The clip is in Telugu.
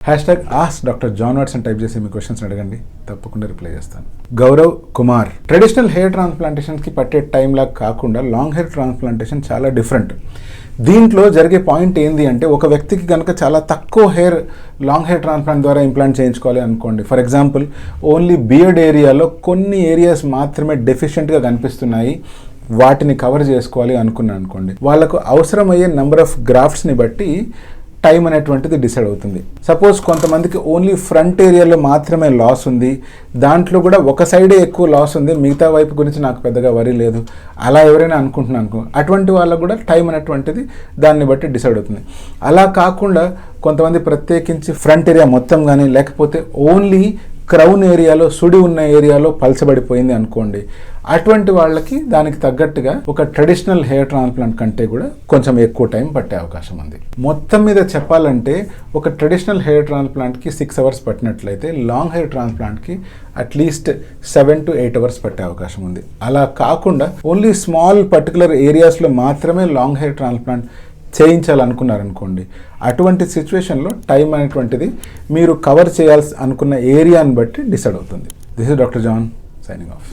Ask doctor John Watson type చేసి మీ క్వశ్చన్స్ అడగండి, తప్పకుండా రిప్లై చేస్తాను. గౌరవ్ కుమార్, ట్రెడిషనల్ హెయిర్ ట్రాన్స్ప్లాంటేషన్కి పట్టే టైం లాగా కాకుండా లాంగ్ హెయిర్ ట్రాన్స్ప్లాంటేషన్ చాలా డిఫరెంట్. దీంట్లో జరిగే పాయింట్ ఏంది అంటే, ఒక వ్యక్తికి కనుక చాలా తక్కువ హెయిర్ లాంగ్ హెయిర్ ట్రాన్స్ప్లాంట్ ద్వారా ఇంప్లాంట్ చేయించుకోవాలి అనుకోండి. ఫర్ ఎగ్జాంపుల్, ఓన్లీ బియర్డ్ ఏరియాలో కొన్ని ఏరియాస్ మాత్రమే డెఫిషియెంట్గా కనిపిస్తున్నాయి, వాటిని కవర్ చేసుకోవాలి అనుకోండి. వాళ్ళకు అవసరమయ్యే నెంబర్ ఆఫ్ గ్రాఫ్ట్స్ని బట్టి టైం అనేటువంటిది డిసైడ్ అవుతుంది. సపోజ్ కొంతమందికి ఓన్లీ ఫ్రంట్ ఏరియాలో మాత్రమే లాస్ ఉంది, దాంట్లో కూడా ఒక సైడే ఎక్కువ లాస్ ఉంది, మిగతా వైపు గురించి నాకు పెద్దగా వరి లేదు, అలా ఎవరైనా అనుకుంటున్నాను, అటువంటి వాళ్ళకు కూడా టైం అనేటువంటిది దాన్ని బట్టి డిసైడ్ అవుతుంది. అలా కాకుండా కొంతమంది ప్రత్యేకించి ఫ్రంట్ ఏరియా మొత్తం కానీ, లేకపోతే ఓన్లీ క్రౌన్ ఏరియాలో, సుడి ఉన్న ఏరియాలో పలచబడిపోయింది అనుకోండి, అటువంటి వాళ్ళకి దానికి తగ్గట్టుగా ఒక ట్రెడిషనల్ హెయిర్ ట్రాన్స్ప్లాంట్ కంటే కూడా కొంచెం ఎక్కువ టైం పట్టే అవకాశం ఉంది. మొత్తం మీద చెప్పాలంటే ఒక ట్రెడిషనల్ హెయిర్ ట్రాన్స్ప్లాంట్కి 6 అవర్స్ పట్టినట్లయితే లాంగ్ హెయిర్ ట్రాన్స్ప్లాంట్కి అట్లీస్ట్ 7 to 8 అవర్స్ పట్టే అవకాశం ఉంది. అలా కాకుండా ఓన్లీ స్మాల్ పర్టికులర్ ఏరియాస్లో మాత్రమే లాంగ్ హెయిర్ ట్రాన్స్ప్లాంట్ చేయించాలనుకున్నారనుకోండి, అటువంటి సిచ్యువేషన్లో టైం అనేటువంటిది మీరు కవర్ చేయాల్సి అనుకున్న ఏరియాని బట్టి డిసైడ్ అవుతుంది. This is doctor John signing of.